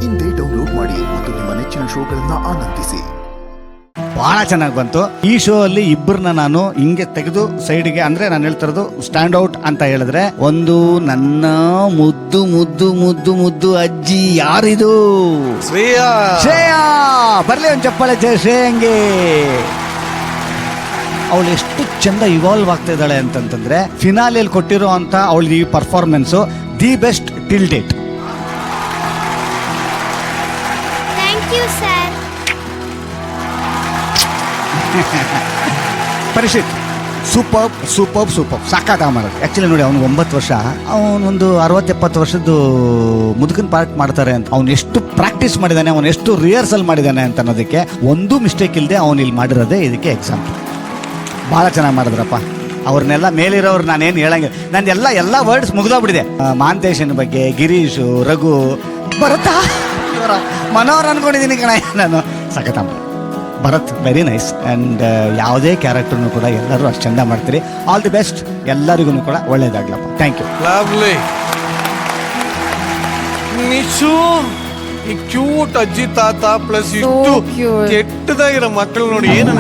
ಇಂದೇ ಡೌನ್ಲೋಡ್ ಮಾಡಿ ಮತ್ತು ನಿಮ್ಮ ನೆಚ್ಚಿನ ಶೋಗಳನ್ನ ಆನಂದಿಸಿ. ಬಹಳ ಚೆನ್ನಾಗಿ ಬಂತು. ಈ ಶೋ ಅಲ್ಲಿ ಇಬ್ಬರನ್ನ ನಾನು ಹಿಂಗೆ ತೆಗೆದು ಸೈಡ್ಗೆ, ಅಂದ್ರೆ ನಾನು ಹೇಳ್ತಿರೋದು ಸ್ಟ್ಯಾಂಡ್ ಔಟ್ ಅಂತ ಹೇಳಿದ್ರೆ, ಒಂದು ನನ್ನ ಮುದ್ದು ಮುದ್ದು ಮುದ್ದು ಮುದ್ದು ಅಜ್ಜಿ, ಯಾರಿದು? ಶ್ರೇಯಾ. ಬರ್ಲಿ ಒಂದು ಚಪ್ಪಾಳೆ ಶ್ರೇಯಂಗೆ. ಅವಳು ಎಷ್ಟು ಚಂದ ಇವಾಲ್ವ್ ಆಗ್ತಾ ಇದ್ದಾಳೆ ಅಂತಂತಂದ್ರೆ, ಫಿನಾಲಿಯಲ್ಲಿ ಕೊಟ್ಟಿರೋ ಅಂತ ಅವಳ ಈ performance the best till date. Thank you sir. Parishat super super super ಸಾಕಾಗ ಮಾಡೋದು. ಆ್ಯಕ್ಚುಲಿ ನೋಡಿ, ಅವ್ನು 9 ವರ್ಷ, ಅವನೊಂದು 60-70 ವರ್ಷದ್ದು ಮುದುಕನ್ ಪಾರ್ಟ್ ಮಾಡ್ತಾರೆ ಅಂತ ಅವ್ನು ಎಷ್ಟು ಪ್ರಾಕ್ಟೀಸ್ ಮಾಡಿದ್ದಾನೆ, ಅವನು ಎಷ್ಟು ರಿಹರ್ಸಲ್ ಮಾಡಿದ್ದಾನೆ ಅಂತ ಅನ್ನೋದಕ್ಕೆ ಒಂದು ಮಿಸ್ಟೇಕ್ ಇಲ್ಲದೆ ಅವನು ಇಲ್ಲಿ ಮಾಡಿರೋದೇ ಇದಕ್ಕೆ ಎಕ್ಸಾಂಪಲ್. ಭಾಳ ಚೆನ್ನಾಗಿ ಮಾಡಿದ್ರಪ್ಪ. ಅವ್ರನ್ನೆಲ್ಲ ಮೇಲಿರೋರು ನಾನೇನು ಹೇಳಂಗೆ, ನಂದೆಲ್ಲ ಎಲ್ಲ ವರ್ಡ್ಸ್ ಮುಗಿದೋಗ್ಬಿಟ್ಟಿದೆ. ಮಾಂತೇಶನ ಬಗ್ಗೆ, ಗಿರೀಶು, ರಘು, ಬರುತ್ತಾ ಮನೋಹರ್ ಅನ್ಕೊಂಡಿದ್ದೀನಿ ಕಣ ನಾನು. ಸಖತ್ತಮ್ಮ ಭರತ್, ವೆರಿ ನೈಸ್. ಆ್ಯಂಡ್ ಯಾವುದೇ ಕ್ಯಾರೆಕ್ಟರ್ನು ಕೂಡ ಎಲ್ಲರೂ ಅಷ್ಟು ಚಂದ ಮಾಡ್ತೀರಿ. ಆಲ್ ದಿ ಬೆಸ್ಟ್ ಎಲ್ಲರಿಗೂ ಕೂಡ ಒಳ್ಳೇದಾಗ್ಲಪ್ಪ. Thank you. ಲವ್ಲಿ. ನಿಶು, ಈ ಕ್ಯೂಟ್ ಅಜ್ಜಿ ತಾತ ಪ್ಲಸ್ ಇಷ್ಟು ಕೆಟ್ಟದಾಗಿರೋ ಮಕ್ಕಳು ನೋಡಿ ಏನು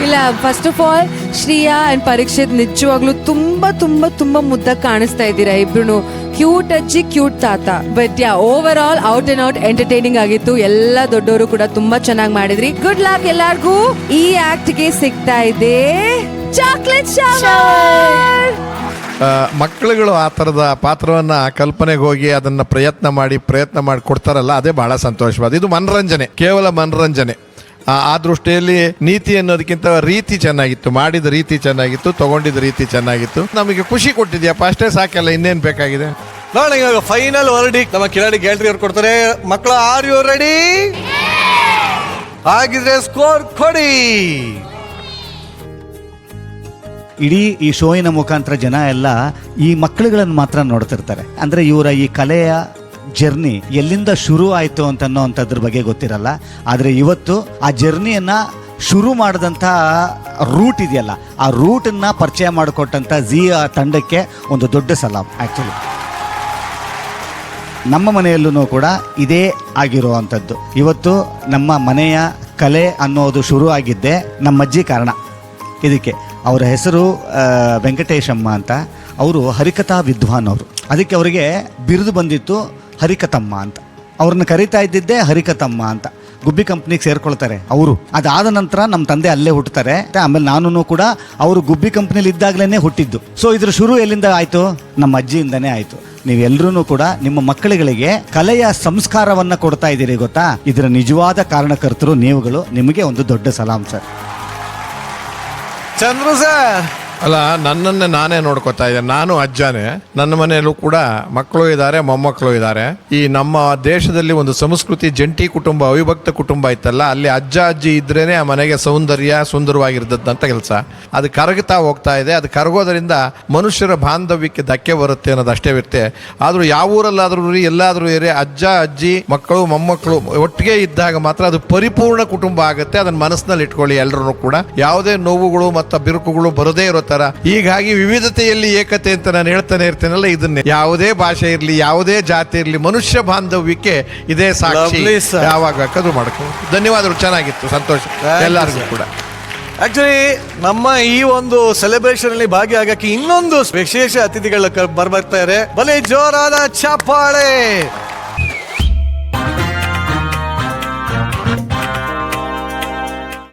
ಇಲ್ಲ, first of all Shreya and Parikshit ನಿಜವಾಗ್ಲೂ ತುಂಬಾ ತುಂಬಾ ತುಂಬಾ ಮುದ್ದಾಗಿ ಕಾಣಿಸ್ತಾ ಇದ್ದೀರಾ ಇಬ್ರು. ಕ್ಯೂಟ್ ಅಜ್ಜಿ, ಕ್ಯೂಟ್ ತಾತ. But yeah, over all out and out entertaining ಆಗಿತ್ತು. ಎಲ್ಲ ದೊಡ್ಡವರು ಕೂಡ ತುಂಬಾ ಚೆನ್ನಾಗಿ ಮಾಡಿದ್ರಿ. ಗುಡ್ ಲಕ್ ಎಲ್ಲಾರ್ಗೂ. ಈ ಆಕ್ಟ್ ಗೆ ಸಿಗ್ತಾ ಇದೆ ಚಾಕ್ಲೇಟ್ ಶವರ್. ಮಕ್ಕಳುಗಳು ಆ ಥರದ ಪಾತ್ರವನ್ನ ಕಲ್ಪನೆಗೆ ಹೋಗಿ ಅದನ್ನ ಪ್ರಯತ್ನ ಮಾಡಿ ಕೊಡ್ತಾರಲ್ಲ, ಅದೇ ಬಹಳ ಸಂತೋಷವಾದ. ಇದು ಮನರಂಜನೆ, ಕೇವಲ ಮನರಂಜನೆ. ಆ ದೃಷ್ಟಿಯಲ್ಲಿ ನೀತಿ ಅನ್ನೋದಕ್ಕಿಂತ ರೀತಿ ಚೆನ್ನಾಗಿತ್ತು, ಮಾಡಿದ ರೀತಿ ಚೆನ್ನಾಗಿತ್ತು, ತಗೊಂಡಿದ್ದ ರೀತಿ ಚೆನ್ನಾಗಿತ್ತು. ನಮಗೆ ಖುಷಿ ಕೊಟ್ಟಿದ್ಯಪ್ಪ, ಅಷ್ಟೇ ಸಾಕಲ್ಲ, ಇನ್ನೇನು ಬೇಕಾಗಿದೆ. ನೋಡಿ, ಇವಾಗ ಫೈನಲ್ ವರ್ಡಿಕ್ಟ್ ನಮ್ಮ ಕಿಲಾಡಿ ಗ್ಯಾಲರಿ ಅವ್ರು ಕೊಡ್ತಾರೆ. ಮಕ್ಕಳ, ಆರ್ ಯು ರೆಡಿ? ಆಗಿದ್ರೆ ಸ್ಕೋರ್ ಕೊಡಿ. ಇಡೀ ಈ ಶೋಯಿನ ಮುಖಾಂತರ ಜನ ಎಲ್ಲ ಈ ಮಕ್ಕಳುಗಳನ್ನು ಮಾತ್ರ ನೋಡ್ತಿರ್ತಾರೆ. ಅಂದರೆ ಇವರ ಈ ಕಲೆಯ ಜರ್ನಿ ಎಲ್ಲಿಂದ ಶುರು ಆಯಿತು ಅಂತನ್ನೋವಂಥದ್ರ ಬಗ್ಗೆ ಗೊತ್ತಿರಲ್ಲ. ಆದರೆ ಇವತ್ತು ಆ ಜರ್ನಿಯನ್ನು ಶುರು ಮಾಡಿದಂಥ ರೂಟ್ ಇದೆಯಲ್ಲ, ಆ ರೂಟನ್ನು ಪರಿಚಯ ಮಾಡಿಕೊಟ್ಟಂಥ ಝೀ ತಂಡಕ್ಕೆ ಒಂದು ದೊಡ್ಡ ಸಲಾಮ್. ಆ್ಯಕ್ಚುಲಿ ನಮ್ಮ ಮನೆಯಲ್ಲೂ ಕೂಡ ಇದೇ ಆಗಿರುವಂಥದ್ದು. ಇವತ್ತು ನಮ್ಮ ಮನೆಯ ಕಲೆ ಅನ್ನೋದು ಶುರು ಆಗಿದ್ದೇ ನಮ್ಮಜ್ಜಿ ಕಾರಣ. ಇದಕ್ಕೆ ಅವರ ಹೆಸರು ವೆಂಕಟೇಶಮ್ಮ ಅಂತ. ಅವರು ಹರಿಕಥಾ ವಿದ್ವಾನ್ ಅವರು. ಅದಕ್ಕೆ ಅವರಿಗೆ ಬಿರುದು ಬಂದಿತ್ತು ಹರಿಕಥಮ್ಮ ಅಂತ. ಅವ್ರನ್ನ ಕರಿತಾ ಇದ್ದಿದ್ದೇ ಹರಿಕಥಮ್ಮ ಅಂತ. ಗುಬ್ಬಿ ಕಂಪ್ನಿಗೆ ಸೇರ್ಕೊಳ್ತಾರೆ ಅವರು. ಅದಾದ ನಂತರ ನಮ್ಮ ತಂದೆ ಅಲ್ಲೇ ಹುಟ್ಟುತ್ತಾರೆ. ಆಮೇಲೆ ನಾನು ಕೂಡ ಅವರು ಗುಬ್ಬಿ ಕಂಪ್ನಿಲಿ ಇದ್ದಾಗಲೇ ಹುಟ್ಟಿದ್ದು. ಸೊ ಇದ್ರ ಶುರು ಎಲ್ಲಿಂದ ಆಯಿತು? ನಮ್ಮ ಅಜ್ಜಿಯಿಂದನೇ ಆಯಿತು. ನೀವೆಲ್ಲರೂ ಕೂಡ ನಿಮ್ಮ ಮಕ್ಕಳುಗಳಿಗೆ ಕಲೆಯ ಸಂಸ್ಕಾರವನ್ನು ಕೊಡ್ತಾ ಇದ್ದೀರಿ ಗೊತ್ತಾ? ಇದರ ನಿಜವಾದ ಕಾರಣಕರ್ತರು ನೀವುಗಳು. ನಿಮಗೆ ಒಂದು ದೊಡ್ಡ ಸಲಾಂ ಸರ್. ಚಂದ್ರು ಸರ್. ಅಲ್ಲ, ನನ್ನನ್ನೇ ನಾನೇ ನೋಡ್ಕೊತಾ ಇದ್ದೇನೆ. ನಾನು ಅಜ್ಜಾನೇ. ನನ್ನ ಮನೆಯಲ್ಲೂ ಕೂಡ ಮಕ್ಕಳು ಇದ್ದಾರೆ, ಮೊಮ್ಮಕ್ಕಳು ಇದ್ದಾರೆ. ಈ ನಮ್ಮ ದೇಶದಲ್ಲಿ ಒಂದು ಸಂಸ್ಕೃತಿ, ಜಂಟಿ ಕುಟುಂಬ, ಅವಿಭಕ್ತ ಕುಟುಂಬ ಇತ್ತಲ್ಲ, ಅಲ್ಲಿ ಅಜ್ಜ ಅಜ್ಜಿ ಇದ್ರೇನೆ ಆ ಮನೆಗೆ ಸೌಂದರ್ಯ, ಸುಂದರವಾಗಿರ್ತದಂತ ಕೆಲಸ. ಅದು ಕರಗುತ್ತಾ ಹೋಗ್ತಾ ಇದೆ. ಅದು ಕರಗೋದ್ರಿಂದ ಮನುಷ್ಯರ ಬಾಂಧವ್ಯಕ್ಕೆ ಧಕ್ಕೆ ಬರುತ್ತೆ ಅನ್ನೋದು ಅಷ್ಟೇ ಇರುತ್ತೆ. ಆದರೂ ಯಾವ ಊರಲ್ಲಾದ್ರೂ ಎಲ್ಲಾದ್ರೂ ಅಜ್ಜ ಅಜ್ಜಿ ಮಕ್ಕಳು ಮೊಮ್ಮಕ್ಕಳು ಒಟ್ಟಿಗೆ ಇದ್ದಾಗ ಮಾತ್ರ ಅದು ಪರಿಪೂರ್ಣ ಕುಟುಂಬ ಆಗುತ್ತೆ. ಅದನ್ನ ಮನಸ್ಸಿನಲ್ಲಿ ಇಟ್ಕೊಳ್ಳಿ ಎಲ್ಲರೂ ಕೂಡ. ಯಾವುದೇ ನೋವುಗಳು ಮತ್ತು ಬಿರುಕುಗಳು ಬರದೇ ಇರೋ ತರ. ಹೀಗಾಗಿ ವಿವಿಧತೆಯಲ್ಲಿ ಏಕತೆ ಅಂತ ನಾನು ಹೇಳ್ತಾನೆ ಇರ್ತೇನಲ್ಲ, ಇದನ್ನೇ ಯಾವುದೇ ಭಾಷೆ ಇರಲಿ, ಯಾವುದೇ ಜಾತಿ ಇರಲಿ, ಮನುಷ್ಯ ಬಾಂಧವ್ಯಕ್ಕೆ ಇದೇ ಸಾಕ್ಷಿ. ಯಾವಾಗ ಬೇಕಾದ್ರೂ ಮಾಡ್ಕೊ. ಧನ್ಯವಾದಗಳು, ಚೆನ್ನಾಗಿತ್ತು, ಸಂತೋಷ ಎಲ್ಲರಿಗೂ ಕೂಡ. ಆಕ್ಚುಲಿ ನಮ್ಮ ಈ ಒಂದು ಸೆಲೆಬ್ರೇಷನ್ ಅಲ್ಲಿ ಭಾಗಿಯಾಗಕ್ಕೆ ಇನ್ನೊಂದು ವಿಶೇಷ ಅತಿಥಿಗಳ ಬರ್ತಾ ಇದ್ದಾರೆ. ಬಲೆ ಜೋರಾದ ಚಪ್ಪಾಳೆ.